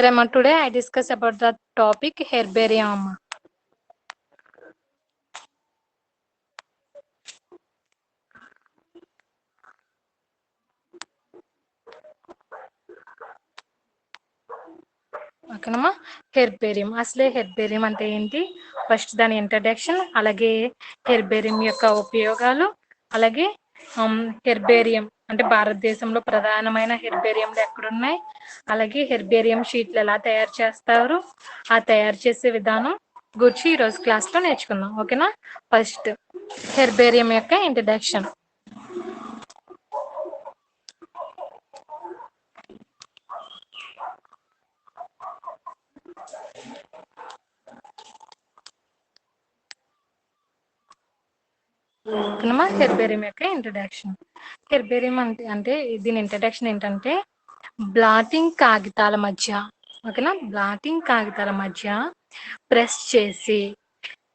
Today I discuss about the topic herbarium. ఓకేనమ్మా, herbarium అసలే herbarium అంటే ఏంటి, ఫస్ట్ దాని ఇంట్రడక్షన్, అలాగే హెర్బేరియం యొక్క ఉపయోగాలు, అలాగే హెర్బేరియం అంటే భారతదేశంలో ప్రధానమైన హెర్బేరియంలు ఎక్కడున్నాయి, అలాగే హెర్బేరియం షీట్లు ఎలా తయారు చేస్తారు, ఆ తయారు చేసే విధానం గురించి ఈరోజు క్లాస్లో నేర్చుకుందాం. ఓకేనా, ఫస్ట్ హెర్బేరియం యొక్క ఇంట్రడక్షన్. హెర్బేరియం యొక్క ఇంట్రడక్షన్. హెర్బేరియం అంటే దీని ఇంట్రడక్షన్ ఏంటంటే, బ్లాటింగ్ కాగితాల మధ్య, ఓకేనా, బ్లాటింగ్ కాగితాల మధ్య ప్రెస్ చేసి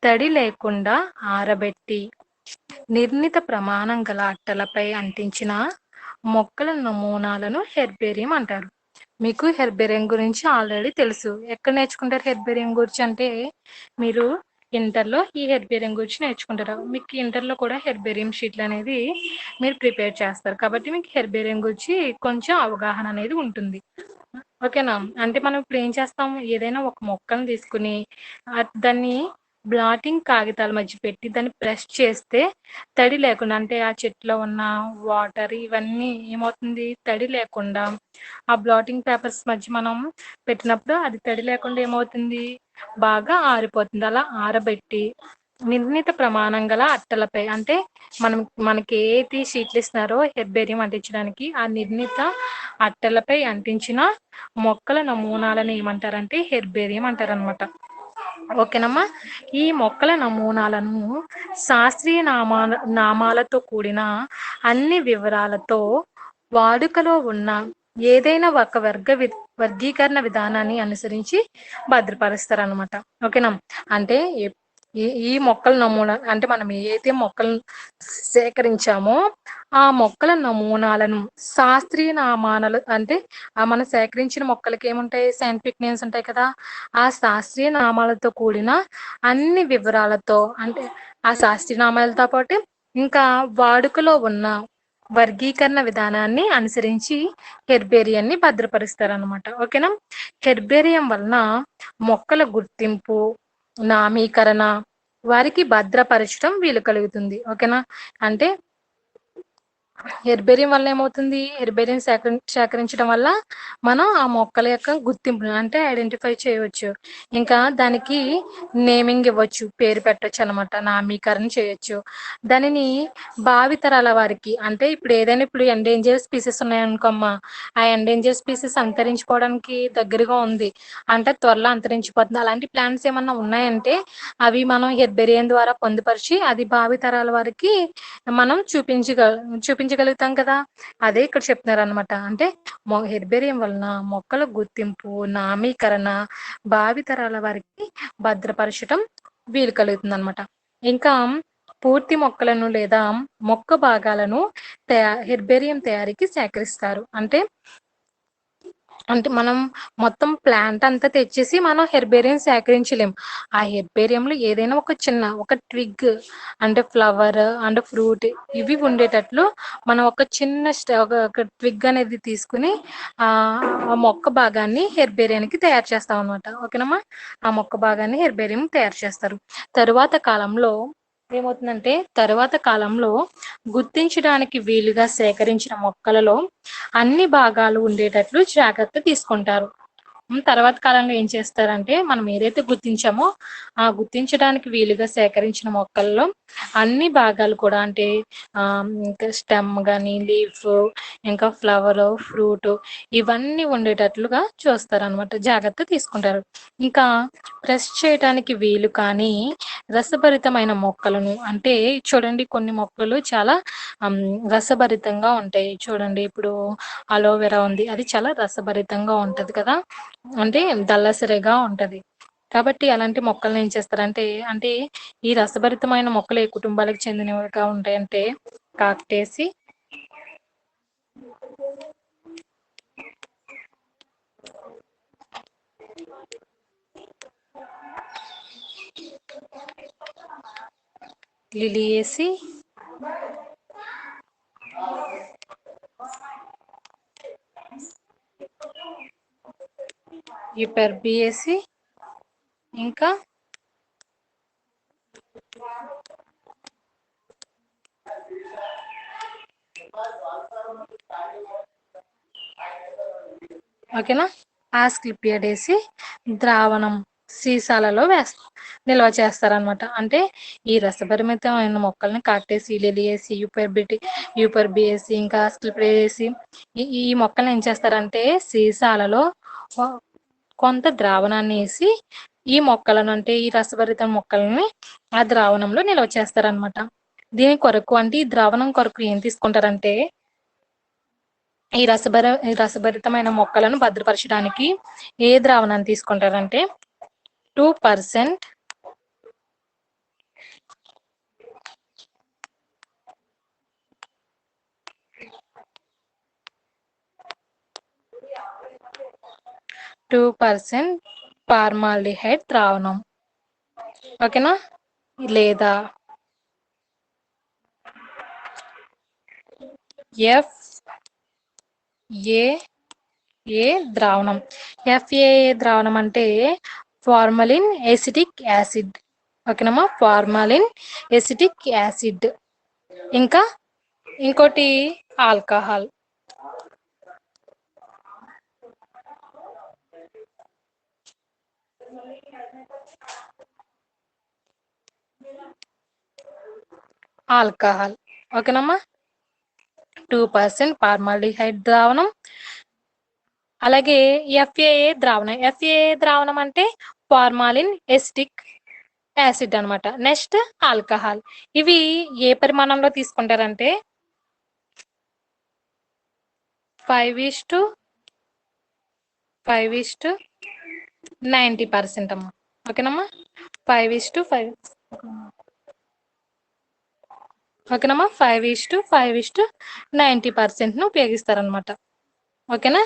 తడి లేకుండా ఆరబెట్టి నిర్ణీత ప్రమాణం గల అట్టలపై అంటించిన మొక్కల నమూనాలను హెర్బేరియం అంటారు. మీకు హెర్బేరియం గురించి ఆల్రెడీ తెలుసు. ఎక్కడ నేర్చుకుంటారు హెర్బేరియం గురించి అంటే, మీరు ఇంటర్లో ఈ హెర్బేరియం గురించి నేర్చుకుంటారు. మీకు ఇంటర్లో కూడా హెర్బేరియం షీట్లు అనేది మీరు ప్రిపేర్ చేస్తారు, కాబట్టి మీకు హెర్బేరియం గురించి కొంచెం అవగాహన అనేది ఉంటుంది. ఓకేనా, అంటే మనం ఇప్పుడు ఏం చేస్తాం, ఏదైనా ఒక మొక్కను తీసుకుని దాన్ని బ్లాటింగ్ కాగితాల మధ్య పెట్టి దాన్ని ప్రెస్ చేస్తే తడి లేకుండా, అంటే ఆ చెట్లో ఉన్న వాటర్ ఇవన్నీ ఏమవుతుంది, తడి లేకుండా ఆ బ్లాటింగ్ పేపర్స్ మధ్య మనం పెట్టినప్పుడు అది తడి లేకుండా ఏమవుతుంది, బాగా ఆరిపోతుంది. అలా ఆరబెట్టి నిర్ణీత ప్రమాణం గల అట్టలపై, అంటే మనకి ఏది షీట్లు ఇస్తున్నారో హెర్బేరియం అంటించడానికి, ఆ నిర్ణీత అట్టలపై అంటించిన మొక్కల నమూనాలను ఏమంటారంటే హెర్బేరియం అంటారనమాట. ఓకేనమ్మా, ఈ మొక్కల నమూనాలను శాస్త్రీయ నామాలతో కూడిన అన్ని వివరాలతో వాడుకలో ఉన్న ఏదైనా ఒక వర్గీకరణ విధానాన్ని అనుసరించి భద్రపరుస్తారనమాట. ఓకేనా, అంటే ఈ మొక్కల నమూనా అంటే మనం ఏదైతే మొక్కలను సేకరించామో ఆ మొక్కల నమూనాలను శాస్త్రీయ నామాలు, అంటే మనం సేకరించిన మొక్కలకి ఏముంటాయి, సైంటిఫిక్ నేమ్స్ ఉంటాయి కదా, ఆ శాస్త్రీయ నామాలతో కూడిన అన్ని వివరాలతో, అంటే ఆ శాస్త్రీయ నామాలతో పాటు ఇంకా వాడుకలో ఉన్న వర్గీకరణ విధానాన్ని అనుసరించి హెర్బేరియాన్ని భద్రపరుస్తారనమాట. ఓకేనా, హెర్బేరియం వలన మొక్కల గుర్తింపు, నామీకరణ, వారికి భద్రపరచడం వీలు కలుగుతుంది. ఓకేనా, అంటే హెర్బేరియం వల్ల ఏమవుతుంది, హెర్బేరియం సేకరించడం వల్ల మనం ఆ మొక్కల యొక్క గుర్తింపును అంటే ఐడెంటిఫై చేయవచ్చు, ఇంకా దానికి నేమింగ్ ఇవ్వచ్చు, పేరు పెట్టవచ్చు అనమాట, నామీకరణ చేయొచ్చు. దానిని భావితరాల వారికి, అంటే ఇప్పుడు ఏదైనా ఇప్పుడు ఎండేంజర్ స్పీసెస్ ఉన్నాయనుకోమ్మా, ఆ ఎండేంజర్ స్పీసెస్ అంతరించుకోవడానికి దగ్గరగా ఉంది, అంటే త్వరలో అంతరించిపోతుంది, అలాంటి ప్లాంట్స్ ఏమన్నా ఉన్నాయంటే అవి మనం హెర్బేరియం ద్వారా పొందుపరిచి అది భావితరాల వారికి మనం చూపించగలుగుతాం కదా. అదే ఇక్కడ చెప్తున్నారు అనమాట, అంటే హెర్బేరియం వలన మొక్కల గుర్తింపు, నామీకరణ, భావితరాల వారికి భద్రపరచడం వీలు కలుగుతుంది అనమాట. ఇంకా పూర్తి మొక్కలను లేదా మొక్క భాగాలను హెర్బేరియం తయారీకి సేకరిస్తారు. అంటే మనం మొత్తం ప్లాంట్ అంతా తెచ్చేసి మనం హెర్బేరియం సేకరించలేం. ఆ హెర్బేరియంలో ఏదైనా ఒక ట్విగ్, అంటే ఫ్లవర్ అండ్ ఫ్రూట్ ఇవి ఉండేటట్లు మనం ఒక చిన్న ఒక ట్విగ్ అనేది తీసుకుని ఆ మొక్క భాగాన్ని హెర్బేరియానికి తయారు చేస్తాం అనమాట. ఓకేనమ్మా, ఆ మొక్క భాగాన్ని హెర్బేరియం తయారు చేస్తారు. తరువాత కాలంలో గుర్తించడానికి వీలుగా సేకరించిన మొక్కలలో అన్ని భాగాలు ఉండేటట్లు జాగ్రత్త తీసుకుంటారు. తర్వాత కాలంలో ఏం చేస్తారంటే, మనం ఏదైతే గుర్తించామో ఆ గుర్తించడానికి వీలుగా సేకరించిన మొక్కల్లో అన్ని భాగాలు కూడా, అంటే ఇంకా స్టెమ్ కానీ, లీఫ్, ఇంకా ఫ్లవర్, ఫ్రూట్ ఇవన్నీ ఉండేటట్లుగా చూస్తారు అనమాట, జాగ్రత్త తీసుకుంటారు. ఇంకా ప్రెస్ చేయడానికి వీలు కానీ రసభరితమైన మొక్కలను, అంటే చూడండి కొన్ని మొక్కలు చాలా రసభరితంగా ఉంటాయి. చూడండి, ఇప్పుడు అలోవెరా ఉంది, అది చాలా రసభరితంగా ఉంటది కదా, అంటే దల్లసరిగా ఉంటది. కాబట్టి అలాంటి మొక్కలను ఏం చేస్తారంటే, అంటే ఈ రసభరితమైన మొక్కలు ఏ కుటుంబాలకు చెందినవిగా ఉంటాయంటే కాక్టేసి, లిలియేసి యూపర్బియేసి ఇంకా ఓకేనా. ఆస్క్లిపియడేసి ద్రావణం సీసాలలో నిల్వ చేస్తారనమాట. అంటే ఈ రసభరితమైన మొక్కల్ని కాక్టేసి, లిలియేసి, యూపర్బియేసి ఇంకా ఆస్క్లిపియడేసి ఈ మొక్కల్ని ఏం చేస్తారంటే సీసాలలో కొంత ద్రావణాన్ని వేసి ఈ మొక్కలను అంటే ఈ రసభరిత మొక్కల్ని ఆ ద్రావణంలో నిల్వ చేస్తారనమాట. దీని కొరకు అంటే ఈ ద్రావణం కొరకు ఏం తీసుకుంటారంటే ఈ రసభరితమైన మొక్కలను భద్రపరచడానికి ఏ ద్రావణాన్ని తీసుకుంటారంటే 2% ఫార్మాల్డిహైడ్ ద్రావణం. ఓకేనా. లేదా FAA ద్రావణం. FAA ద్రావణం అంటే ఫార్మలిన్ ఎసిటిక్ యాసిడ్. ఓకేనమ్మా, ఫార్మాలిన్ ఎసిటిక్ యాసిడ్. ఇంకా ఇంకోటి ఆల్కహాల్. ఆల్కహాల్. ఓకేనమ్మా, 2% ఫార్మాల్డిహైడ్ ద్రావణం. అలాగే FAA ద్రావణం. FAA ద్రావణం అంటే ఫార్మాలిన్ ఎసిటిక్ యాసిడ్ అనమాట. Next alcohol. ఇవి ఏ పరిమాణంలో తీసుకుంటారంటే 5:90% అమ్మా. ఓకేనమ్మా, 5:5. ఓకేనమ్మా, 5:5:90% ఉపయోగిస్తారనమాట. ఓకేనా.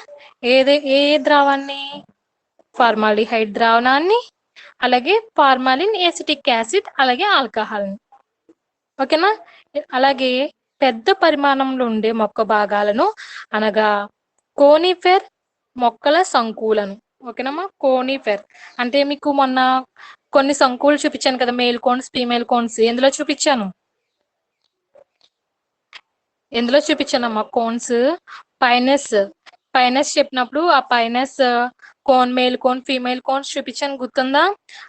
ఏ ద్రావాన్ని? ఫార్మాల్డిహైడ్ ద్రావణాన్ని, అలాగే ఫార్మాలిన్ ఎసిటిక్ యాసిడ్, అలాగే ఆల్కహాల్ని. ఓకేనా. అలాగే పెద్ద పరిమాణంలో ఉండే మొక్క భాగాలను అనగా కోనిఫెర్ మొక్కల సంకులను. ఓకేనమ్మా, కోనిఫెర్ అంటే మీకు మొన్న కొన్ని సంకులు చూపించాను కదా, మేల్ కోన్స్, ఫీమేల్ కోన్స్. ఎందులో చూపించానమ్మా? కోన్స్. పైనస్ పైనస్ చెప్పినప్పుడు ఆ pinus cone, male cone, female cones చూపించాను, గుర్తుందా?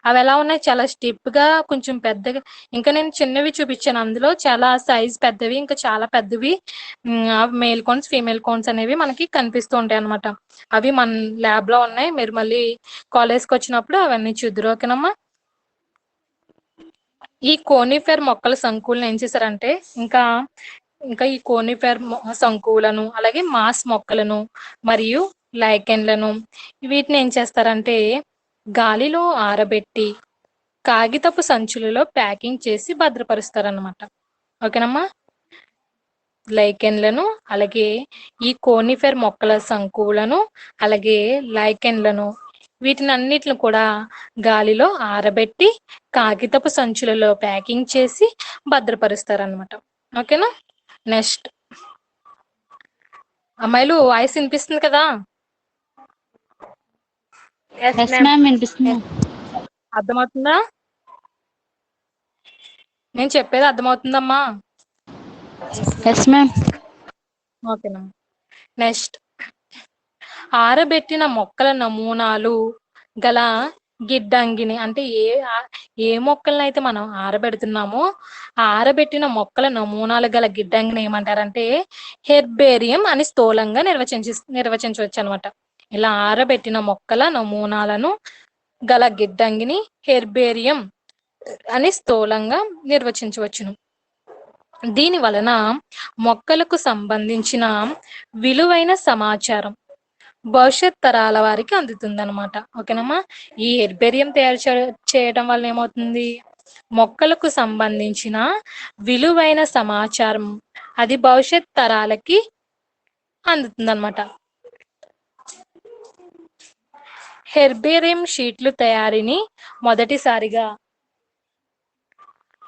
అవి ఎలా ఉన్నాయి? చాలా స్టిప్ గా, కొంచెం పెద్దగా. ఇంకా నేను చిన్నవి చూపించాను, అందులో చాలా సైజ్ పెద్దవి, ఇంకా చాలా పెద్దవి మేల్ కోన్స్, ఫీమేల్ కోన్స్ అనేవి మనకి కనిపిస్తూ ఉంటాయి అనమాట. అవి మన ల్యాబ్ లో ఉన్నాయి. మీరు మళ్ళీ కాలేజ్కి వచ్చినప్పుడు అవన్నీ చూద్దరు. ఓకేనమ్మా. ఈ కోనిఫెర్ మొక్కల సంకులను ఏం చేశారంటే ఇంకా ఈ కోనిఫెర్ సంకులను, అలాగే మాస్ మొక్కలను మరియు లైకెన్లను వీటిని ఏం చేస్తారంటే గాలిలో ఆరబెట్టి కాగితపు సంచులలో ప్యాకింగ్ చేసి భద్రపరుస్తారన్నమాట. ఓకేనమ్మా. లైకెన్లను, అలాగే ఈ కోనిఫెర్ మొక్కల సంకులను, అలాగే లైకెన్లను వీటిని అన్నిటిని కూడా గాలిలో ఆరబెట్టి కాగితపు సంచులలో ప్యాకింగ్ చేసి భద్రపరుస్తారనమాట. ఓకేనా. నెక్స్ట్ అమ్మాయిలు వాయిస్ వినిపిస్తుంది కదా? అర్థమవుతుందా? నేను చెప్పేది అర్థమవుతుందమ్మా? ఓకేనా. నెక్స్ట్ ఆరబెట్టిన మొక్కల నమూనాలు గల గిడ్డంగిని అంటే ఏ మొక్కలను అయితే మనం ఆరబెడుతున్నామో ఆ ఆరబెట్టిన మొక్కల నమూనాలు గల గిడ్డంగిని ఏమంటారంటే హెర్బేరియం అని స్థూలంగా నిర్వచించవచ్చు అనమాట. ఇలా ఆరబెట్టిన మొక్కల నమూనాలను గల గిడ్డంగిని హెర్బేరియం అని స్థూలంగా నిర్వచించవచ్చును. దీని వలన మొక్కలకు సంబంధించిన విలువైన సమాచారం భవిష్యత్ తరాల వారికి అందుతుంది అనమాట. ఓకేనమ్మా. ఈ హెర్బేరియం తయారు చేయడం వల్ల ఏమవుతుంది? మొక్కలకు సంబంధించిన విలువైన సమాచారం అది భవిష్యత్ తరాలకి అందుతుంది అనమాట. హెర్బేరియం షీట్లు తయారీని మొదటిసారిగా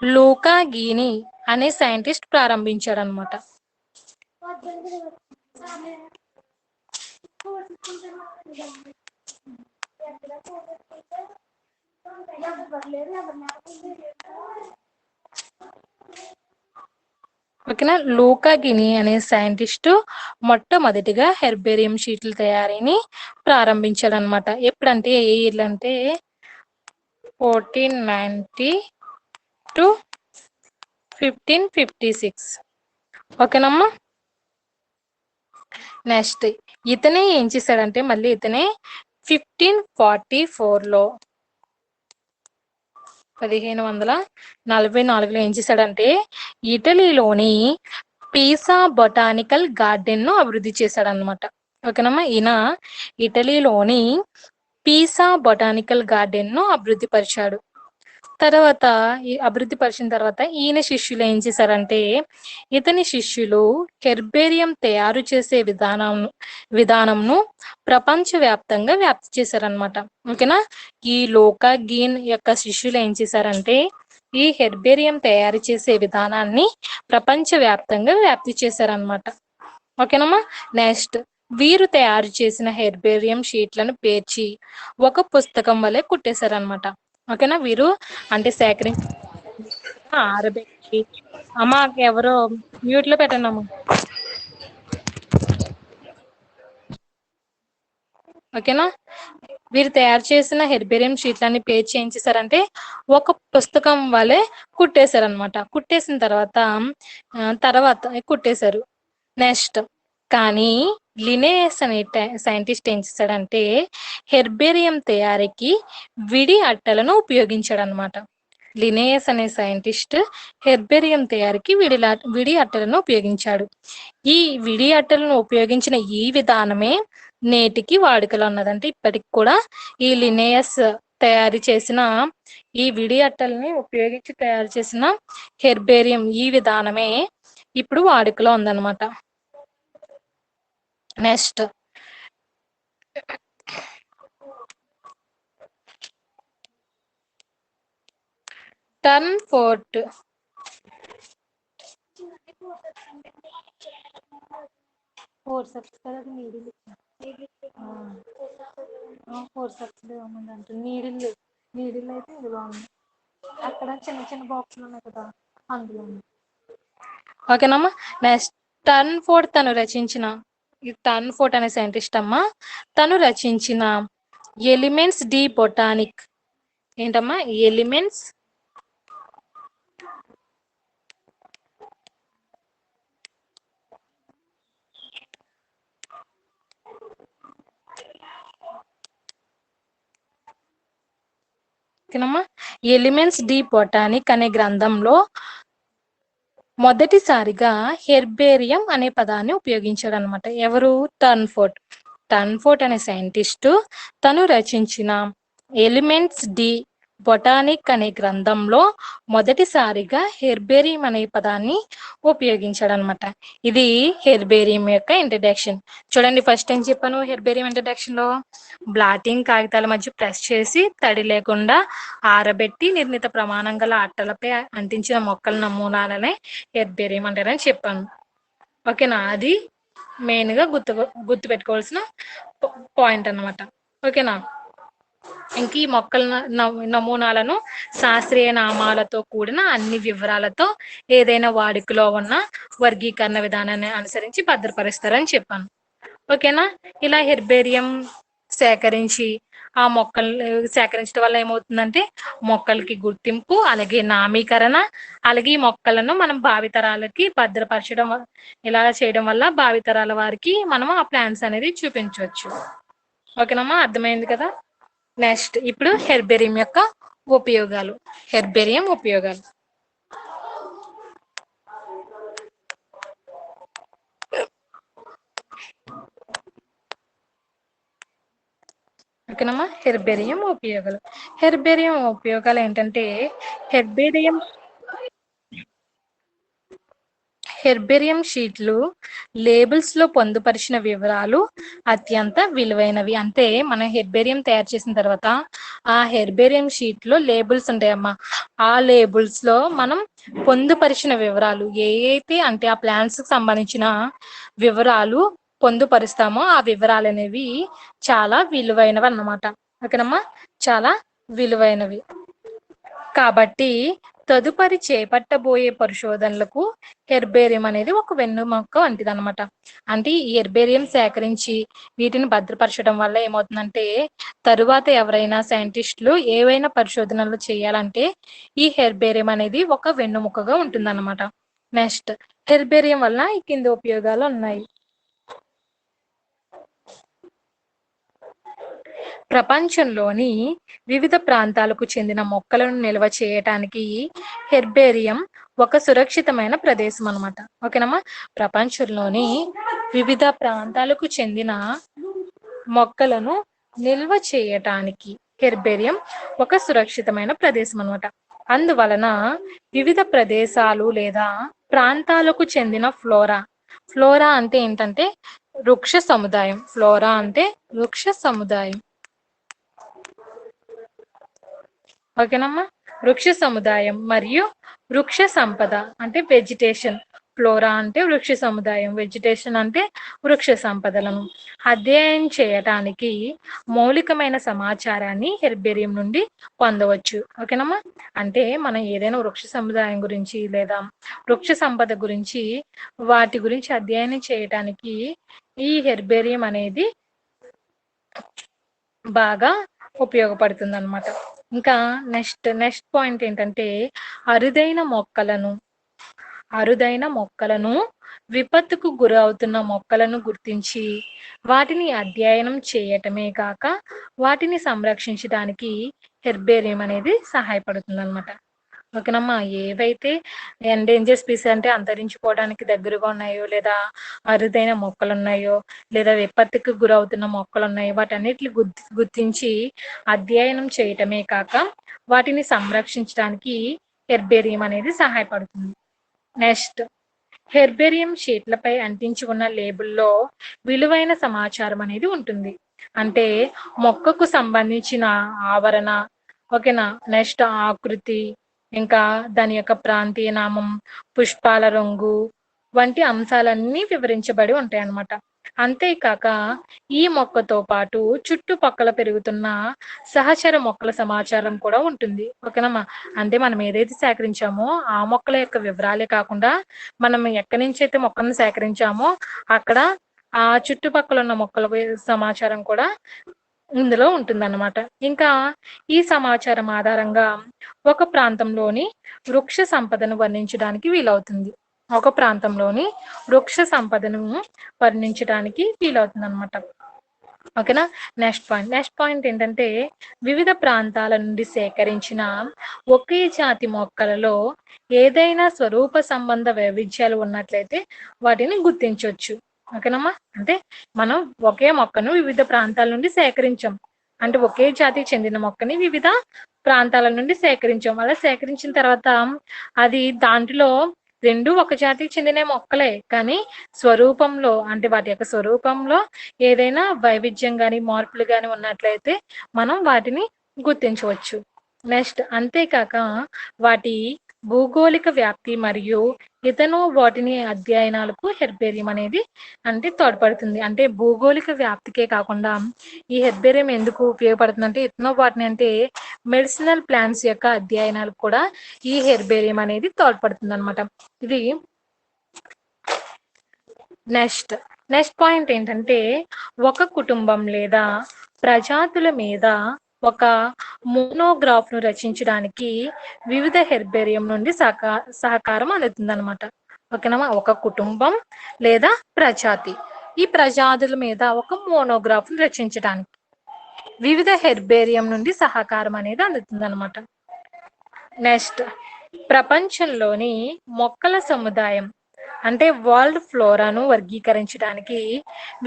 లూకా గీని అనే సైంటిస్ట్ ప్రారంభించాడు అనమాట. ఓకేనా, లూకా గిని అనే సైంటిస్ట్ మొట్టమొదటిగా హెర్బేరియం షీట్ల తయారీని ప్రారంభించాడు అనమాట. ఎప్పుడంటే ఏ ఇయర్ అంటే 1490 టు 1556. ఓకేనమ్మా. నెక్స్ట్ ఇతనే ఏం చేశాడంటే మళ్ళీ ఇతనే 1544లో 1544లో ఏం చేశాడంటే ఇటలీలోని పీసా బొటానికల్ గార్డెన్ ను అభివృద్ధి చేశాడనమాట. ఓకేనమ్మా, ఈయన ఇటలీలోని పీసా బొటానికల్ గార్డెన్ ను అభివృద్ధి పరిచాడు. తర్వాత ఈ అభివృద్ధి పరిచిన తర్వాత ఈయన శిష్యులు ఏం చేశారంటే ఇతని శిష్యులు హెర్బేరియం తయారు చేసే విధానంను ప్రపంచవ్యాప్తంగా వ్యాప్తి చేశారనమాట. ఓకేనా, ఈ లోకా గీన్ యొక్క శిష్యులు ఏం చేశారంటే ఈ హెర్బేరియం తయారు చేసే విధానాన్ని ప్రపంచవ్యాప్తంగా వ్యాప్తి చేశారనమాట. ఓకేనమ్మా. నెక్స్ట్ వీరు తయారు చేసిన హెర్బేరియం షీట్లను పేర్చి ఒక పుస్తకం వలె కుట్టేశారనమాట. ఓకేనా, వీరు అంటే సేకరించి ఆరబెట్టి అమ్మ ఎవరో మ్యూట్ లో పెట్టండి అమ్మ. ఓకేనా, వీరు తయారు చేసిన హెర్బేరియం షీట్లన్నీ పేర్చి ఏం చేశారంటే ఒక పుస్తకం వలె కుట్టేశారనమాట. కుట్టేసిన తర్వాత కుట్టేశారు. నెక్స్ట్ కానీ లినేయస్ అనే సైంటిస్ట్ ఏం చేశాడంటే హెర్బేరియం తయారీకి విడి అట్టలను ఉపయోగించాడు అనమాట. లినేయస్ అనే సైంటిస్ట్ హెర్బేరియం తయారీకి విడి అట్టలను ఉపయోగించాడు. ఈ విడి అట్టలను ఉపయోగించిన ఈ విధానమే నేటికి వాడుకలో ఉన్నదంటే ఇప్పటికి కూడా ఈ లినేయస్ తయారు చేసిన ఈ విడి అట్టల్ని ఉపయోగించి తయారు చేసిన హెర్బేరియం ఈ విధానమే ఇప్పుడు వాడుకలో ఉందన్నమాట. Next turn fort. నీడిల్ అయితే ఇది బాగుంది, అక్కడ చిన్న చిన్న బాక్సులు ఉన్నాయి కదా అందులో. ఓకేనమ్మా. Next turn fort turn fort అనే సైంటిస్ట్ అమ్మా తను రచించిన ఎలిమెంట్స్ డి బొటానిక్ ఏంటమ్మా ఎలిమెంట్స్ ఎలిమెంట్స్ డి బొటానిక్ అనే గ్రంథంలో మొదటిసారిగా హెర్బేరియం అనే పదాన్ని ఉపయోగించాడు అనమాట. ఎవరు? టర్న్ ఫోర్ట్ అనే సైంటిస్టు తను రచించిన ఎలిమెంట్స్ డి బొటానిక్ అనే గ్రంథంలో మొదటిసారిగా హెర్బేరియం అనే పదాన్ని ఉపయోగించాడు అనమాట. ఇది హెర్బేరియం యొక్క ఇంట్రడక్షన్. చూడండి, ఫస్ట్ ఏం చెప్పాను హెర్బేరియం ఇంట్రడక్షన్ లో? బ్లాటింగ్ కాగితాల మధ్య ప్రెస్ చేసి తడి లేకుండా ఆరబెట్టి నిర్ణీత ప్రమాణం గల అట్టలపై అంటించిన మొక్కల నమూనాలనే హెర్బేరియం అంటారని చెప్పాను. ఓకేనా, అది మెయిన్ గా గుర్తు పెట్టుకోవాల్సిన పాయింట్ అన్నమాట. ఓకేనా, ఇంక ఈ మొక్కల నమూనాలను శాస్త్రీయ నామాలతో కూడిన అన్ని వివరాలతో ఏదైనా వాడుకలో ఉన్న వర్గీకరణ విధానాన్ని అనుసరించి భద్రపరుస్తారని చెప్పాను. ఓకేనా, ఇలా హెర్బేరియం సేకరించి ఆ మొక్కలు సేకరించడం వల్ల ఏమవుతుందంటే మొక్కలకి గుర్తింపు, అలాగే నామీకరణ, అలాగే ఈ మొక్కలను మనం భావితరాలకి భద్రపరచడం ఇలా చేయడం వల్ల భావితరాల వారికి మనం ఆ ప్లాంట్స్ అనేది చూపించవచ్చు. ఓకేనమ్మా, అర్థమైంది కదా. నెక్స్ట్ ఇప్పుడు హెర్బేరియం యొక్క ఉపయోగాలు. ఓకేనమ్మా, హెర్బేరియం ఉపయోగాలు ఏంటంటే హెర్బేరియం హెర్బేరియం షీట్లు లేబుల్స్ లో పొందుపరిచిన వివరాలు అత్యంత విలువైనవి. అంటే మనం హెర్బేరియం తయారు చేసిన తర్వాత ఆ హెర్బేరియం షీట్ లో లేబుల్స్ ఉంటాయమ్మా. ఆ లేబుల్స్ లో మనం పొందుపరిచిన వివరాలు అయితే అంటే ఆ ప్లాంట్స్ కి సంబంధించిన వివరాలు పొందుపరుస్తామో ఆ వివరాలు అనేవి చాలా విలువైనవి అన్నమాట. ఓకేనమ్మా, చాలా విలువైనవి. కాబట్టి తదుపరి చేపట్టబోయే పరిశోధనలకు హెర్బేరియం అనేది ఒక వెన్నుముక్క వంటిది అనమాట. అంటే ఈ హెర్బేరియం సేకరించి వీటిని భద్రపరచడం వల్ల ఏమవుతుందంటే తరువాత ఎవరైనా సైంటిస్టులు ఏవైనా పరిశోధనలు చేయాలంటే ఈ హెర్బేరియం అనేది ఒక వెన్నుముక్కగా ఉంటుందన్నమాట. నెక్స్ట్, హెర్బేరియం వల్ల ఈ కింది ఉపయోగాలు ఉన్నాయి. ప్రపంచంలోని వివిధ ప్రాంతాలకు చెందిన మొక్కలను నిల్వ చేయటానికి హెర్బేరియం ఒక సురక్షితమైన ప్రదేశం అన్నమాట. ఓకేనమ్మా, ప్రపంచంలోని వివిధ ప్రాంతాలకు చెందిన మొక్కలను నిల్వ చేయటానికి హెర్బేరియం ఒక సురక్షితమైన ప్రదేశం అన్నమాట. అందువలన వివిధ ప్రదేశాలు లేదా ప్రాంతాలకు చెందిన ఫ్లోరా అంటే ఏంటంటే వృక్ష సముదాయం. ఫ్లోరా అంటే వృక్ష సముదాయం. ఓకేనమ్మా, వృక్ష సముదాయం మరియు వృక్ష సంపద అంటే వెజిటేషన్. ఫ్లోరా అంటే వృక్ష సముదాయం, వెజిటేషన్ అంటే వృక్ష సంపదలను అధ్యయనం చేయటానికి మౌలికమైన సమాచారాన్ని హెర్బేరియం నుండి పొందవచ్చు. ఓకేనమ్మా, అంటే మనం ఏదైనా వృక్ష సముదాయం గురించి లేదా వృక్ష సంపద గురించి వాటి గురించి అధ్యయనం చేయటానికి ఈ హెర్బేరియం అనేది బాగా ఉపయోగపడుతుంది అన్నమాట. ఇంకా నెక్స్ట్ పాయింట్ ఏంటంటే అరుదైన మొక్కలను విపత్తుకు గురవుతున్న మొక్కలను గుర్తించి వాటిని అధ్యయనం చేయటమే కాక వాటిని సంరక్షించడానికి హెర్బేరియం అనేది సహాయపడుతుంది అనమాట. ఓకేనమ్మా, ఏవైతే ఎండేంజర్ స్పీసీస్ అంటే అంతరించిపోవడానికి దగ్గరగా ఉన్నాయో లేదా అరుదైన మొక్కలు ఉన్నాయో లేదా విపత్తుకు గురవుతున్న మొక్కలు ఉన్నాయో వాటన్నిటిని గుర్తించి అధ్యయనం చేయటమే కాక వాటిని సంరక్షించడానికి హెర్బేరియం అనేది సహాయపడుతుంది. నెక్స్ట్, హెర్బేరియం షీట్లపై అంటించి ఉన్న లేబుల్లో విలువైన సమాచారం అనేది ఉంటుంది. అంటే మొక్కకు సంబంధించిన ఆవరణ, ఓకేనా, నెక్స్ట్ ఆకృతి, ఇంకా దాని యొక్క ప్రాంతీయ నామం, పుష్పాల రంగు వంటి అంశాలన్నీ వివరించబడి ఉంటాయి అన్నమాట. అంతేకాక ఈ మొక్కతో పాటు చుట్టుపక్కల పెరుగుతున్న సహచర మొక్కల సమాచారం కూడా ఉంటుంది. ఓకేనమ్మా, అంటే మనం ఏదైతే సేకరించామో ఆ మొక్కల యొక్క వివరాలే కాకుండా మనం ఎక్కడి నుంచి అయితే మొక్కలను సేకరించామో అక్కడ ఆ చుట్టుపక్కల ఉన్న మొక్కల సమాచారం కూడా ఇందులో ఉంటుందన్నమాట. ఇంకా ఈ సమాచారం ఆధారంగా ఒక ప్రాంతంలోని వృక్ష సంపదను వర్ణించడానికి వీలవుతుంది. ఒక ప్రాంతంలోని వృక్ష సంపదను వర్ణించడానికి వీలవుతుంది అనమాట. ఓకేనా, నెక్స్ట్ పాయింట్ ఏంటంటే వివిధ ప్రాంతాల నుండి సేకరించిన ఒకే జాతి మొక్కలలో ఏదైనా స్వరూప సంబంధ వైవిధ్యాలు ఉన్నట్లయితే వాటిని గుర్తించవచ్చు. ఓకేనమ్మా, అంటే మనం ఒకే మొక్కను వివిధ ప్రాంతాల నుండి సేకరించాం అంటే ఒకే జాతికి చెందిన మొక్కని వివిధ ప్రాంతాల నుండి సేకరించాం. అలా సేకరించిన తర్వాత అది దాంట్లో రెండు ఒక జాతికి చెందిన మొక్కలే, కానీ స్వరూపంలో అంటే వాటి యొక్క స్వరూపంలో ఏదైనా వైవిధ్యం కానీ మార్పులు కానీ ఉన్నట్లయితే మనం వాటిని గుర్తించవచ్చు. నెక్స్ట్, అంతేకాక వాటి భూగోళిక వ్యాప్తి మరియు వాటిని అధ్యయనాలకు హెర్బేరియం అనేది అంటే తోడ్పడుతుంది. అంటే భూగోళిక వ్యాప్తికే కాకుండా ఈ హెర్బేరియం ఎందుకు ఉపయోగపడుతుంది అంటే వాటిని అంటే మెడిసినల్ ప్లాంట్స్ యొక్క అధ్యయనాలకు కూడా ఈ హెర్బేరియం అనేది తోడ్పడుతుంది అనమాట. ఇది నెక్స్ట్ పాయింట్ ఏంటంటే ఒక కుటుంబం లేదా ప్రజాతుల మీద ఒక మోనోగ్రాఫ్ ను రచించడానికి వివిధ హెర్బేరియం నుండి సహకారం అందుతుంది అనమాట. ఓకేనమ్మా, ఒక కుటుంబం లేదా ప్రజాతి, ఈ ప్రజాతుల మీద ఒక మోనోగ్రాఫ్ ను రచించడానికి వివిధ హెర్బేరియం నుండి సహకారం అనేది అందుతుంది అనమాట. నెక్స్ట్, ప్రపంచంలోని మొక్కల సముదాయం అంటే వరల్డ్ ఫ్లోరాను వర్గీకరించడానికి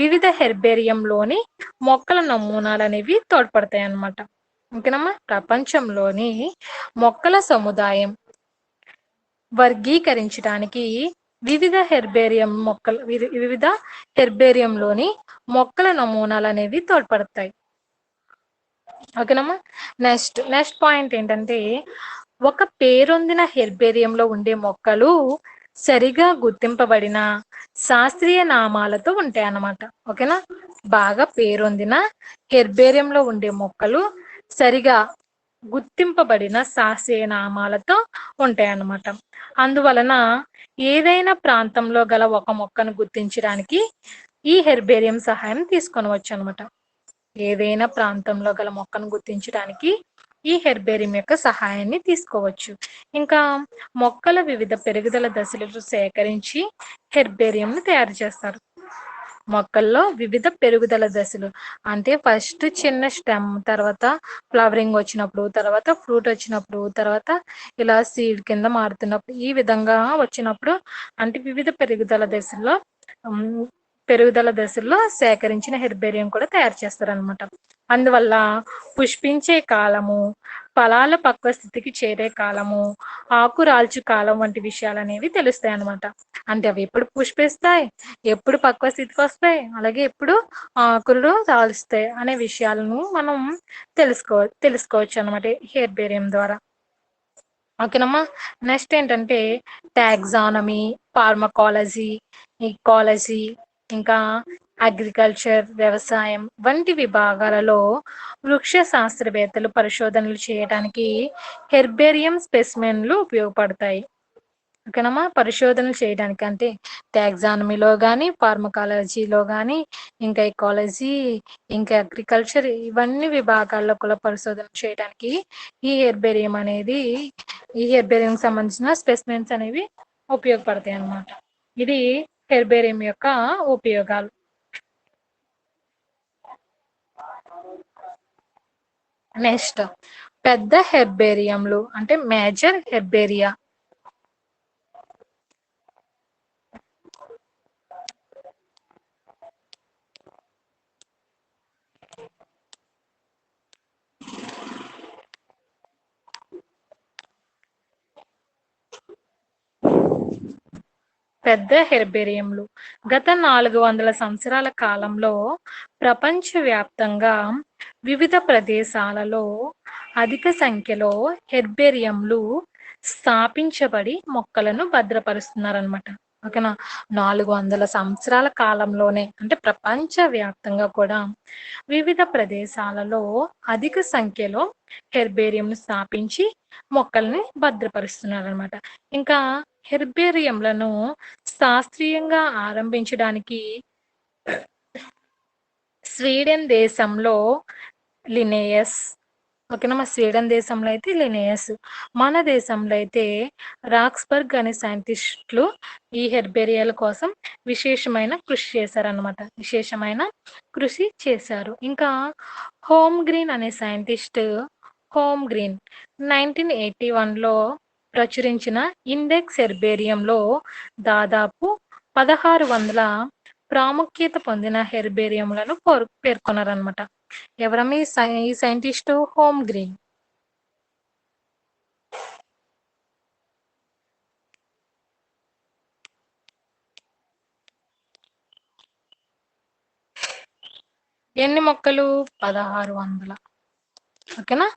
వివిధ హెర్బేరియంలోని మొక్కల నమూనాలు అనేవి తోడ్పడతాయి అన్నమాట. ఓకేనమ్మా, ప్రపంచంలోని మొక్కల సముదాయం వర్గీకరించడానికి వివిధ హెర్బేరియంలోని మొక్కల నమూనాలు అనేవి తోడ్పడతాయి. ఓకేనమ్మా. నెక్స్ట్ పాయింట్ ఏంటంటే, ఒక పేరొందిన హెర్బేరియంలో ఉండే మొక్కలు సరిగా గుర్తింపబడిన శాస్త్రీయ నామాలతో ఉంటాయి అన్నమాట. ఓకేనా. బాగా పేరొందిన హెర్బేరియంలో ఉండే మొక్కలు సరిగా గుర్తింపబడిన శాస్త్రీయ నామాలతో ఉంటాయి అన్నమాట. అందువలన ఏదైనా ప్రాంతంలో గల ఒక మొక్కను గుర్తించడానికి ఈ హెర్బేరియం సహాయం తీసుకొనవచ్చు అనమాట. ఏదైనా ప్రాంతంలో గల మొక్కను గుర్తించడానికి ఈ హెర్బేరియం యొక్క సహాయాన్ని తీసుకోవచ్చు. ఇంకా మొక్కల వివిధ పెరుగుదల దశలను సేకరించి హెర్బేరియంను తయారు చేస్తారు. మొక్కల్లో వివిధ పెరుగుదల దశలు అంటే ఫస్ట్ చిన్న స్టెమ్, తర్వాత ఫ్లవరింగ్ వచ్చినప్పుడు, తర్వాత ఫ్రూట్ వచ్చినప్పుడు, తర్వాత ఇలా సీడ్ కింద మారుతున్నప్పుడు, ఈ విధంగా వచ్చినప్పుడు అంటే వివిధ పెరుగుదల దశల్లో సేకరించిన హెర్బేరియం కూడా తయారు చేస్తారనమాట. అందువల్ల పుష్పించే కాలము, ఫలాల పక్వ స్థితికి చేరే కాలము, ఆకు రాల్చు కాలం వంటి విషయాలు అనేవి తెలుస్తాయి అనమాట. అంటే అవి ఎప్పుడు పుష్పిస్తాయి, ఎప్పుడు పక్వ స్థితికి వస్తాయి, అలాగే ఎప్పుడు ఆకులు రాలుస్తాయి అనే విషయాలను మనం తెలుసుకోవచ్చు అనమాట హెర్బేరియం ద్వారా. ఓకేనమ్మా. నెక్స్ట్ ఏంటంటే టాక్సానమీ, ఫార్మకాలజీ, ఇకాలజీ, ఇంకా అగ్రికల్చర్, వ్యవసాయం వంటి విభాగాలలో వృక్ష శాస్త్రవేత్తలు పరిశోధనలు చేయడానికి హెర్బేరియం స్పెసిమెన్లు ఉపయోగపడతాయి. ఓకేనమ్మా. పరిశోధనలు చేయడానికి అంటే టాక్సానమీలో కానీ, ఫార్మకాలజీలో కానీ, ఇంకా ఇకాలజీ, ఇంకా అగ్రికల్చర్, ఇవన్నీ విభాగాల్లో కూడా పరిశోధన చేయడానికి ఈ హెర్బేరియం సంబంధించిన స్పెసిమెన్స్ అనేవి ఉపయోగపడతాయి అన్నమాట. ఇది హెర్బేరియం యొక్క ఉపయోగాలు. నెక్స్ట్ పెద్ద హెర్బేరియంలు అంటే మేజర్ హెర్బేరియా. పెద్ద హెర్బేరియంలు గత 400 సంవత్సరాల కాలంలో ప్రపంచవ్యాప్తంగా వివిధ ప్రదేశాలలో అధిక సంఖ్యలో హెర్బేరియంలు స్థాపించబడి మొక్కలను భద్రపరుస్తున్నారనమాట. ఓకేనా. 400 సంవత్సరాల కాలంలోనే అంటే ప్రపంచ వ్యాప్తంగా కూడా వివిధ ప్రదేశాలలో అధిక సంఖ్యలో హెర్బేరియంను స్థాపించి మొక్కల్ని భద్రపరుస్తున్నారనమాట. ఇంకా హెర్బేరియంలను శాస్త్రీయంగా ఆరంభించడానికి స్వీడన్ దేశంలో లినేయస్, ఓకేనా. స్వీడన్ దేశంలో అయితే లినేయస్, మన దేశంలో అయితే రాక్స్బర్గ్ అనే సైంటిస్టులు ఈ హెర్బేరియాల కోసం విశేషమైన కృషి చేశారు. ఇంకా హోమ్ గ్రీన్ అనే సైంటిస్ట్ హోమ్ గ్రీన్ 1981లో ప్రచురించిన ఇండెక్స్ హెర్బేరియంలో దాదాపు 1600 ప్రాముఖ్యత పొందిన హెర్బేరియంలను పేర్కొన్నారనమాట. ఎవరమ్మ ఈ సైంటిస్ట్? Home green. ఎన్ని మొక్కలు? 1600. ఓకేనా.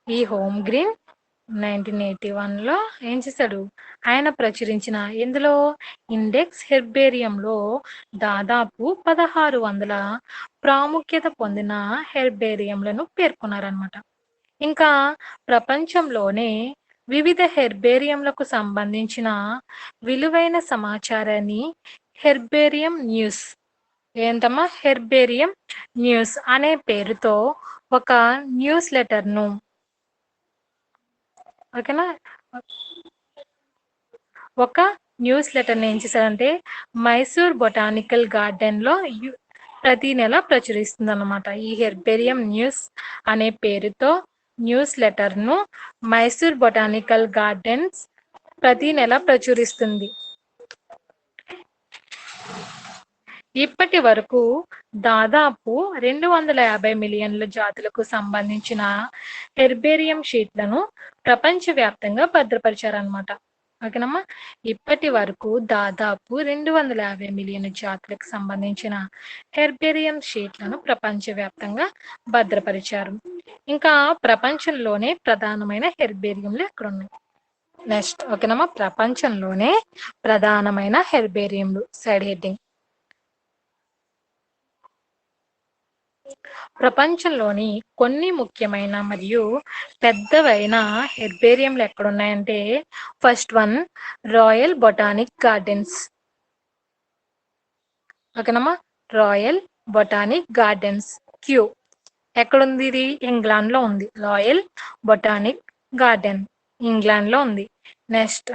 ఈ హోమ్ గ్రీన్ 1981లో ఏం చేశాడు? ఆయన ప్రచురించిన ఇందులో ఇండెక్స్ హెర్బేరియంలో దాదాపు 1600 ప్రాముఖ్యత పొందిన హెర్బేరియంలను పేర్కొన్నారనమాట. ఇంకా ప్రపంచంలోనే వివిధ హెర్బేరియంలకు సంబంధించిన విలువైన సమాచారాన్ని హెర్బేరియం న్యూస్ హెర్బేరియం న్యూస్ అనే పేరుతో ఒక న్యూస్ లెటర్ను, ఓకేనా, ఒక న్యూస్ లెటర్ని ఏం చేశారంటే మైసూర్ బొటానికల్ గార్డెన్లో ప్రతి నెల ప్రచురిస్తుంది అన్నమాట. ఈ హెర్బేరియం న్యూస్ అనే పేరుతో న్యూస్ లెటర్ను మైసూర్ బొటానికల్ గార్డెన్స్ ప్రతి నెల ప్రచురిస్తుంది. ఇప్పటి వరకు దాదాపు 250 మిలియన్ల జాతులకు సంబంధించిన హెర్బేరియం షీట్లను ప్రపంచవ్యాప్తంగా భద్రపరిచారనమాట. ఓకేనమ్మా. ఇప్పటి వరకు దాదాపు 250 మిలియన్ జాతులకు సంబంధించిన హెర్బేరియం షీట్లను ప్రపంచవ్యాప్తంగా భద్రపరిచారు. ఇంకా ప్రపంచంలోనే ప్రధానమైన హెర్బేరియంలు ఎక్కడున్నాయి? నెక్స్ట్ ఓకేనమ్మా, ప్రపంచంలోనే ప్రధానమైన హెర్బేరియంలు సైడ్ హెడ్డింగ్. ప్రపంచంలోని కొన్ని ముఖ్యమైన మరియు పెద్దవైన హెర్బేరియంలు ఎక్కడున్నాయంటే, first one royal botanic gardens. ఓకేనమ్మా, రాయల్ బొటానిక్ గార్డెన్స్ క్యూ. ఎక్కడుంది ఇది? ఇంగ్లాండ్ లో ఉంది. రాయల్ బొటానిక్ గార్డెన్ ఇంగ్లాండ్ లో ఉంది. నెక్స్ట్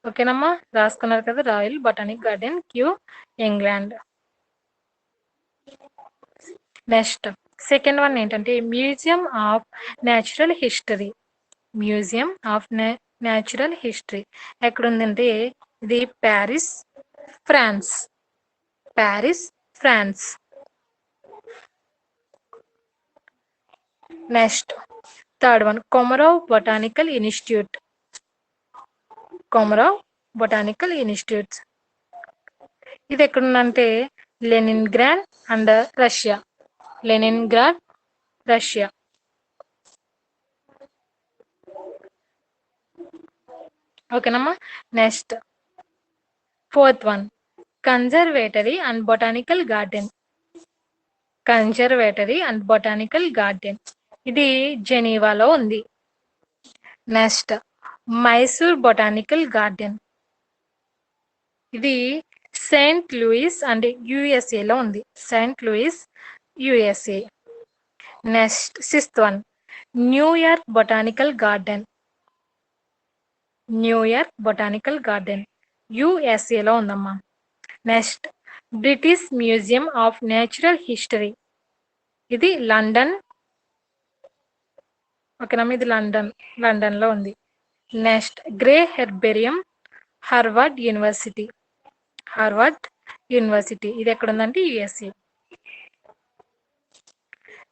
ఓకేనమ్మా, రాసుకున్నారు కదా, royal botanic garden Kew England. Next second one ఏంటంటే museum of natural history. Museum of natural history ఎక్కడుందంటే ఇది Paris, France. Paris, France. Next third one Komarov botanical institute. Komarov botanical institute ఇది ఎక్కడుందంటే Leningrad and Russia. Leningrad, Russia. ఓకేనమ్మా. Next fourth one conservatory and botanical garden. Conservatory and botanical garden ఇది జెనీవాలో ఉంది. Next Mysore botanical garden ఇది Saint Louis and యుఎస్ఏలో ఉంది. Saint Louis, USA. Next sixth one New York botanical garden. New York botanical garden యుఎస్ఏలో ఉందమ్మా. Next British museum of natural history ఇది London. ఓకేనమ్మా, ఇది లండన్ లో ఉంది. Next Gray herbarium, Harvard university. Harvard university ఇది ఎక్కడ ఉందంటే USA.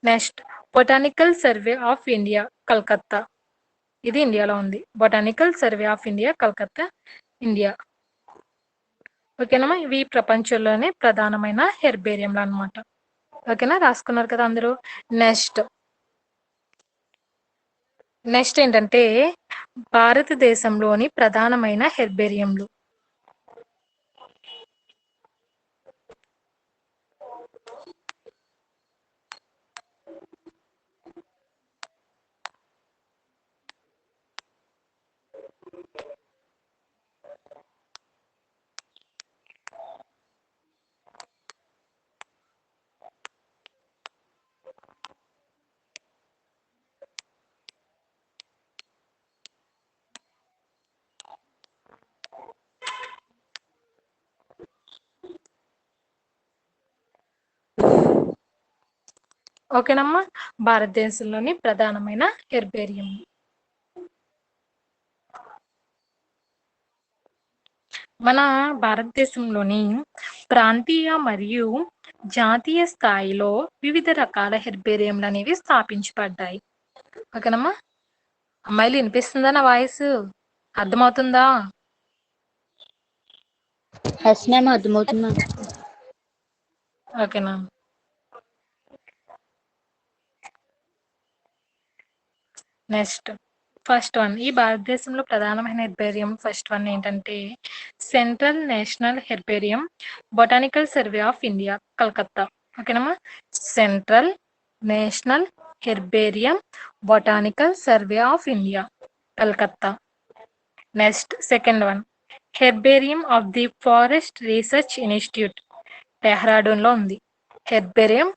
Next botanical survey of India, Calcutta. ఇది ఇండియాలో ఉంది. Botanical survey of India, Calcutta, India. ఓకేనమ్మా, ఇవి ప్రపంచంలోనే ప్రధానమైన హెర్బేరియంలు అన్నమాట. ఓకేనా, రాసుకున్నారు కదా అందరూ. నెక్స్ట్ ఏంటంటే భారతదేశంలోని ప్రధానమైన హెర్బేరియంలు. ఓకేనమ్మా, భారతదేశంలోని ప్రధానమైన హెర్బేరియం. మన భారతదేశంలోని ప్రాంతీయ మరియు జాతీయ స్థాయిలో వివిధ రకాల హెర్బేరియంలు అనేవి స్థాపించబడ్డాయి. ఓకేనమ్మా, అమ్మాయిలు వినిపిస్తుందా నా వాయిస్? అర్థమవుతుందా? ఎస్ మ్యామ్, అర్థమవుతుంది మ్యామ్. ఓకేనా. నెక్స్ట్ ఫస్ట్ వన్ ఈ భారతదేశంలో ప్రధానమైన హెర్బేరియం ఫస్ట్ వన్ ఏంటంటే central national herbarium botanical survey of India, Calcutta. ఓకేనమ్మా, central national herbarium botanical survey of India, Calcutta. Next second one herbarium of the forest research institute, Dehradun లో ఉంది. Herbarium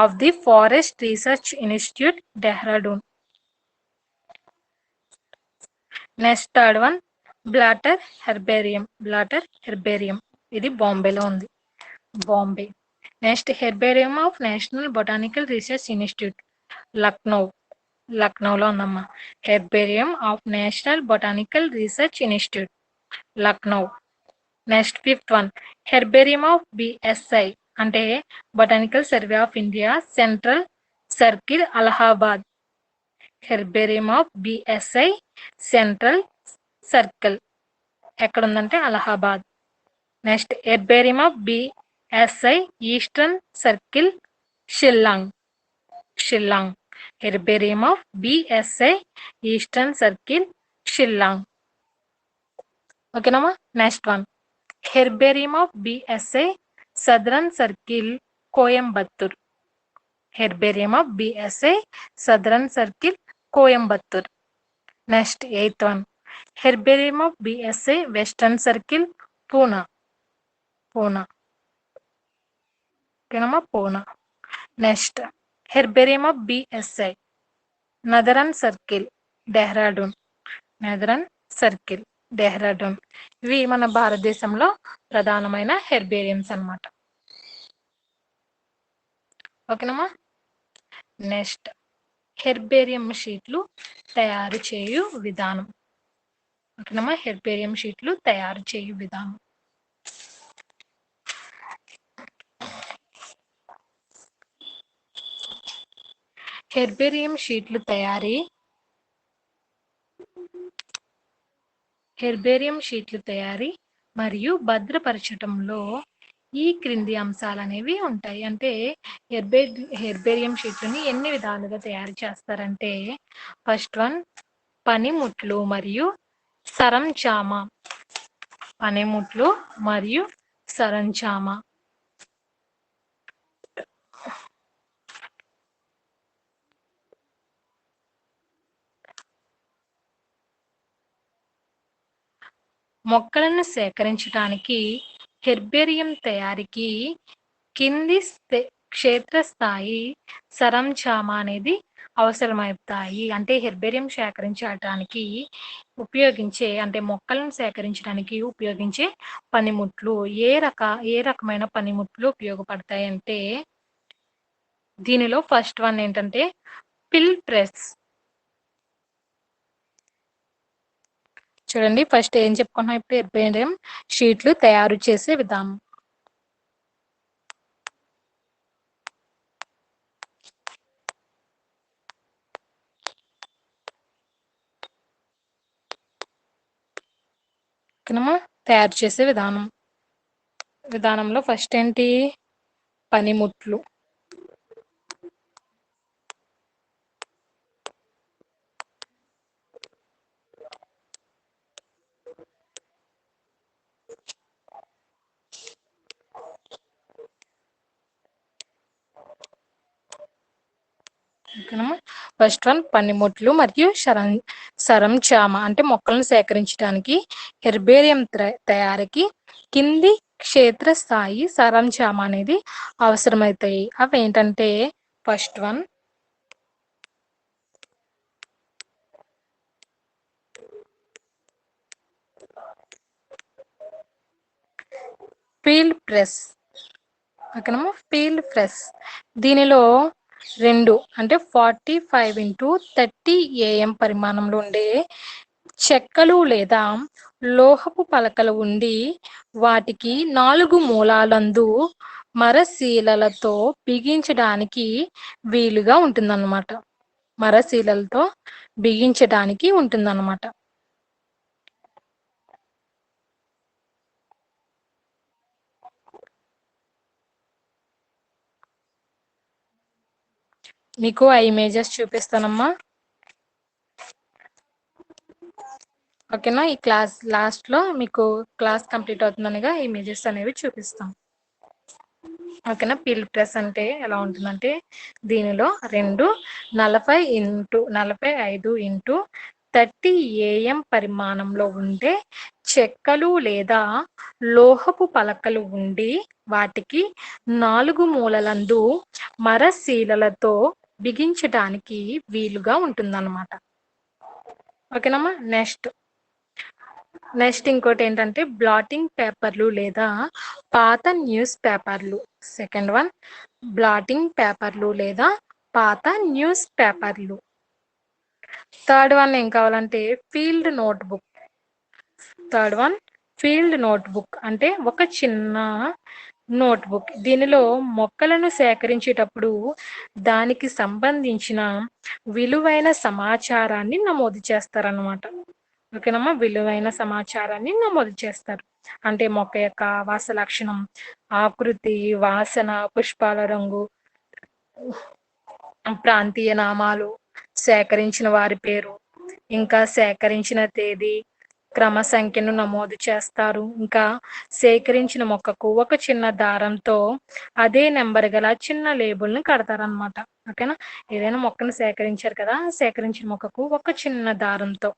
of the forest research institute, Dehradun. Next third one Blatter herbarium. Blatter herbarium ఇది బాంబేలో ఉంది, Bombay. Next herbarium of national botanical research institute, Lucknow. లక్నోలో ఉందమ్మా. Herbarium of national botanical research institute, Lucknow. Next fifth one herbarium of BSI, అంటే botanical survey of India central circle Allahabad. Herbarium of BSI central circle ఎక్కడ ఉందంటే Allahabad. Next herbarium of BSI eastern circle Shillong. Shillong. Herbarium of BSI eastern circle Shillong. ఓకేనమ్మా. Next one herbarium of BSI southern circle Coimbatore. Herbarium of BSI southern circle Coimbatore. Next eighth one herbarium of BSI western circle Poona. Poona. ఓకేనమ్మా. Poona. Next herbarium of BSI northern circle Dehradun. Northern circle Dehradun. ఇవి మన భారతదేశంలో ప్రధానమైన హెర్బేరియంస్ అన్నమాట. ఓకేనమ్మా. Next herbarium షీట్లు తయారు చేయు విధానం. ఓకేనమ్మా. హెర్బేరియం షీట్లు తయారు చేయు విధానం. హెర్బేరియం షీట్లు తయారీ హెర్బేరియం షీట్లు తయారీ మరియు భద్రపరచటంలో ఈ క్రింది అంశాలు అనేవి ఉంటాయి. అంటే హెర్బేరియం షీట్లని ఎన్ని విధాలుగా తయారు చేస్తారంటే ఫస్ట్ వన్ పనిముట్లు మరియు సరంజామ. పనిముట్లు మరియు సరంజామ. మొక్కలను సేకరించడానికి హెర్బేరియం తయారీకి కింది క్షేత్రస్థాయి సరంజామ అనేది అవసరమవుతాయి. అంటే హెర్బేరియం సేకరించడానికి ఉపయోగించే అంటే మొక్కలను సేకరించడానికి ఉపయోగించే పనిముట్లు ఏ రకమైన పనిముట్లు ఉపయోగపడతాయి అంటే దీనిలో ఫస్ట్ వన్ ఏంటంటే పిల్ ప్రెస్. చూడండి ఫస్ట్ ఏం చెప్పుకున్నాం ఇప్పుడు హెర్బేరియం షీట్లు తయారు చేసే విధానం. తయారు చేసే విధానంలో ఫస్ట్ ఏంటి పనిముట్లు. ఫస్ట్ వన్ పనిముట్లు మరియు సరంజామ అంటే మొక్కలను సేకరించడానికి హెర్బేరియం తయారీకి కింది క్షేత్రస్థాయి సరంజామ అనేది అవసరమవుతాయి. అవి ఏంటంటే ఫస్ట్ వన్ ఫీల్డ్ ప్రెస్. ఓకేనమ్మా. ఫీల్డ్ ప్రెస్ దీనిలో 2 అంటే 45x30 AM పరిమాణంలో ఉండే చెక్కలు లేదా లోహపు పలకలు ఉండి వాటికి 4 మూలాలందు మరశీలలతో బిగించడానికి వీలుగా ఉంటుందన్నమాట. మరశీలలతో బిగించడానికి ఉంటుందన్నమాట. మీకు ఆ ఇమేజెస్ చూపిస్తానమ్మా. ఓకేనా. ఈ క్లాస్ లాస్ట్ లో మీకు క్లాస్ కంప్లీట్ అవుతుందనగా ఇమేజెస్ అనేవి చూపిస్తాం. ఓకేనా. ఫీల్డ్ ప్రెస్ అంటే ఎలా ఉంటుందంటే దీనిలో 2 45x30 AM పరిమాణంలో ఉండే చెక్కలు లేదా లోహపు పలకలు ఉండి వాటికి 4 మూలలందు మరశీలలతో బిగించడానికి వీలుగా ఉంటుందన్నమాట. ఓకేనమ్మా. నెక్స్ట్ ఇంకోటి ఏంటంటే బ్లాటింగ్ పేపర్లు లేదా పాత న్యూస్ పేపర్లు. సెకండ్ వన్ బ్లాటింగ్ పేపర్లు లేదా పాత న్యూస్ పేపర్లు. థర్డ్ వన్ ఏం కావాలంటే ఫీల్డ్ నోట్బుక్. అంటే ఒక చిన్న నోట్బుక్. దీనిలో మొక్కలను సేకరించేటప్పుడు దానికి సంబంధించిన విలువైన సమాచారాన్ని నమోదు చేస్తారన్నమాట. ఓకేనమ్మా, విలువైన సమాచారాన్ని నమోదు చేస్తారు. అంటే మొక్క యొక్క ఆవాస లక్షణం, ఆకృతి, వాసన, పుష్పాల రంగు, ప్రాంతీయ నామాలు, సేకరించిన వారి పేరు, ఇంకా సేకరించిన తేదీ, క్రమ సంఖ్యను నమోదు చేస్తారు. ఇంకా సేకరించిన మొక్కకు ఒక చిన్న దారంతో అదే నెంబర్ గల చిన్న లేబుల్ని కడతారనమాట. ఓకేనా, ఏదైనా మొక్కను సేకరించారు కదా, సేకరించిన మొక్కకు ఒక చిన్న దారంతో,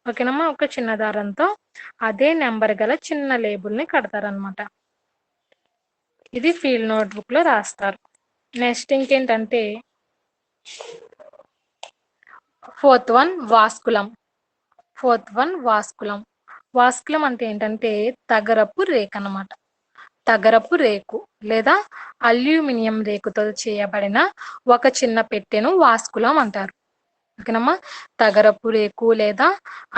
ఓకేనమ్మా, ఒక చిన్న దారంతో అదే నెంబర్ గల చిన్న లేబుల్ని కడతారనమాట. ఇది ఫీల్డ్ నోట్బుక్ లో రాస్తారు. నెక్స్ట్ ఇంకేంటంటే ఫోర్త్ వన్ వాస్కులం. వాస్కులం అంటే ఏంటంటే తగరపు రేకు అన్నమాట. తగరపు రేకు లేదా అల్యూమినియం రేకుతో చేయబడిన ఒక చిన్న పెట్టెను వాస్కులం అంటారు. ఓకేనమ్మా, తగరపు రేకు లేదా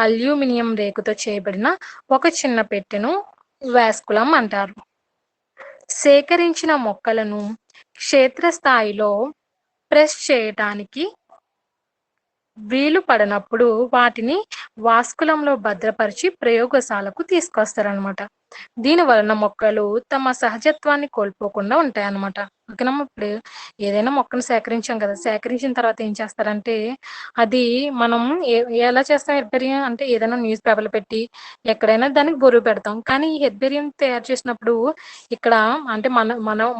అల్యూమినియం రేకుతో చేయబడిన ఒక చిన్న పెట్టెను వాస్కులం అంటారు. సేకరించిన మొక్కలను క్షేత్రస్థాయిలో ప్రెస్ చేయటానికి వీలు పడనప్పుడు వాటిని వాస్కులంలో భద్రపరిచి ప్రయోగశాలకు తీసుకొస్తారనమాట. దీని వలన మొక్కలు తమ సహజత్వాన్ని కోల్పోకుండా ఉంటాయన్నమాట. ఓకేనమ్మా, ఇప్పుడు ఏదైనా మొక్కను సేకరించాం కదా, సేకరించిన తర్వాత ఏం చేస్తారంటే అది మనం ఎలా చేస్తాం, హెర్బేరియం అంటే ఏదైనా న్యూస్ పేపర్లు పెట్టి ఎక్కడైనా దానికి బరువు పెడతాం. కానీ ఈ హెర్బేరియం తయారు చేసినప్పుడు ఇక్కడ అంటే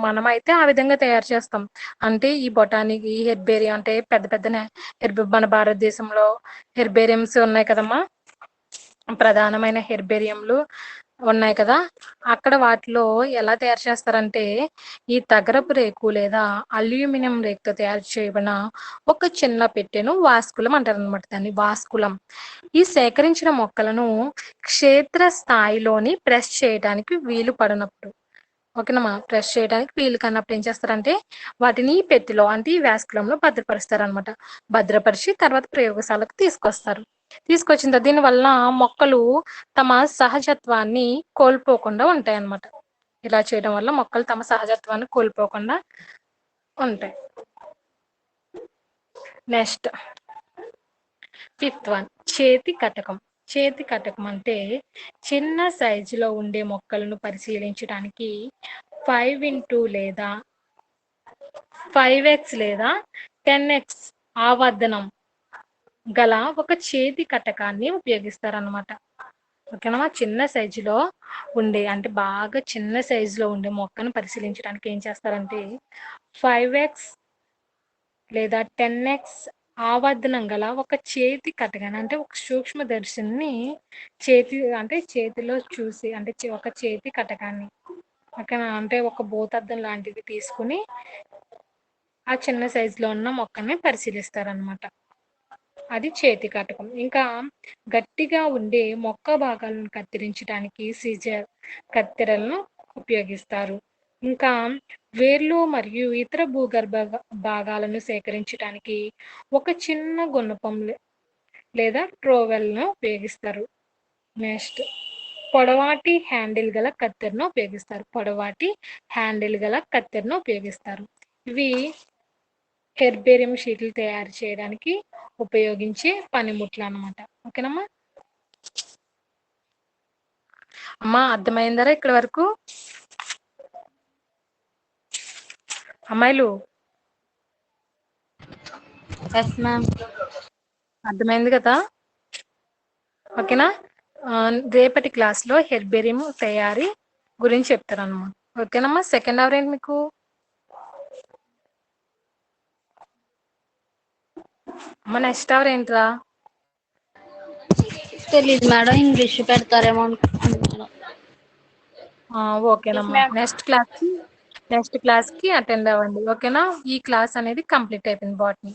మనమైతే ఆ విధంగా తయారు చేస్తాం. అంటే ఈ బొటానిక్, ఈ హెర్బేరియం అంటే పెద్ద పెద్ద మన భారతదేశంలో హెర్బేరియంస్ ఉన్నాయి కదమ్మా, ప్రధానమైన హెర్బేరియంలు ఉన్నాయి కదా, అక్కడ వాటిలో ఎలా తయారు చేస్తారంటే ఈ తగరపు రేకు లేదా అల్యూమినియం రేకుతో తయారు చేయబడిన ఒక చిన్న పెట్టెను వాస్కులం అంటారు అనమాట. దాన్ని వాస్కులం. ఈ సేకరించిన మొక్కలను క్షేత్ర స్థాయిలోని ప్రెస్ చేయడానికి వీలు పడినప్పుడు, ఓకేనమ్మా, ప్రెస్ చేయడానికి వీలు కానప్పుడు ఏం చేస్తారంటే వాటిని పెట్టెలో అంటే ఈ వాస్కులంలో భద్రపరుస్తారు అనమాట. భద్రపరిచి తర్వాత ప్రయోగశాలకు తీసుకొచ్చిన తర్వాత దీనివల్ల మొక్కలు తమ సహజత్వాన్ని కోల్పోకుండా ఉంటాయి అన్నమాట. ఇలా చేయడం వల్ల మొక్కలు తమ సహజత్వాన్ని కోల్పోకుండా ఉంటాయి. నెక్స్ట్ ఫిఫ్త్ వన్ చేతి కటకం. చేతి కటకం అంటే చిన్న సైజులో ఉండే మొక్కలను పరిశీలించడానికి 5x లేదా 5x లేదా 10x ఆవర్ధనం గల ఒక చేతి కటకాన్ని ఉపయోగిస్తారనమాట. ఓకేనా, చిన్న సైజులో ఉండే అంటే బాగా చిన్న సైజులో ఉండే మొక్కను పరిశీలించడానికి ఏం చేస్తారంటే 5x లేదా 10x ఆవర్ధనం గల ఒక చేతి కటకాన్ని అంటే ఒక సూక్ష్మదర్శిని చేతిలో చూసి అంటే ఒక చేతి కటకాన్ని, ఓకేనా, అంటే ఒక భూతద్దం లాంటిది తీసుకుని ఆ చిన్న సైజులో ఉన్న మొక్కని పరిశీలిస్తారనమాట. అది చేతి కటకం. ఇంకా గట్టిగా ఉండే మొక్క భాగాలను కత్తిరించడానికి సీజర్ కత్తెరలను ఉపయోగిస్తారు. ఇంకా వేర్లు మరియు ఇతర భూగర్భ భాగాలను సేకరించడానికి ఒక చిన్న గుణపం లేదా ట్రోవెల్ను ఉపయోగిస్తారు. నెక్స్ట్ పొడవాటి హ్యాండిల్ గల కత్తెరను ఉపయోగిస్తారు. ఇవి హెర్బేరియం షీట్లు తయారు చేయడానికి ఉపయోగించే పనిముట్లు అన్నమాట. ఓకేనమ్మా, అమ్మా అర్థమైందరా ఇక్కడ వరకు? అమ్మాయిలు అర్థమైంది కదా? ఓకేనా, రేపటి క్లాస్లో హెర్బేరియం తయారీ గురించి చెప్తారన్నమాట. ఓకేనమ్మా, సెకండ్ అవర్ ఏంటి మీకు? అమ్మ నెక్స్ట్ అవర్ ఏంట్రా? తెలీదు మేడం, ఇంగ్లీష్ పెడతారేమో అనుకుంటున్నాను. ఓకేనమ్మా, నెక్స్ట్ క్లాస్ కి అటెండ్ అవ్వండి. ఓకేనా, ఈ క్లాస్ అనేది కంప్లీట్ అయిపోయింది బాటనీ.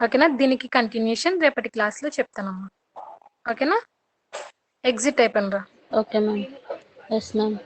ఓకేనా, దీనికి కంటిన్యూషన్ రేపటి క్లాస్ లో చెప్తానమ్మా. ఓకేనా, ఎగ్జిట్ అయిపోయినరా. Okay ma'am. Yes ma'am.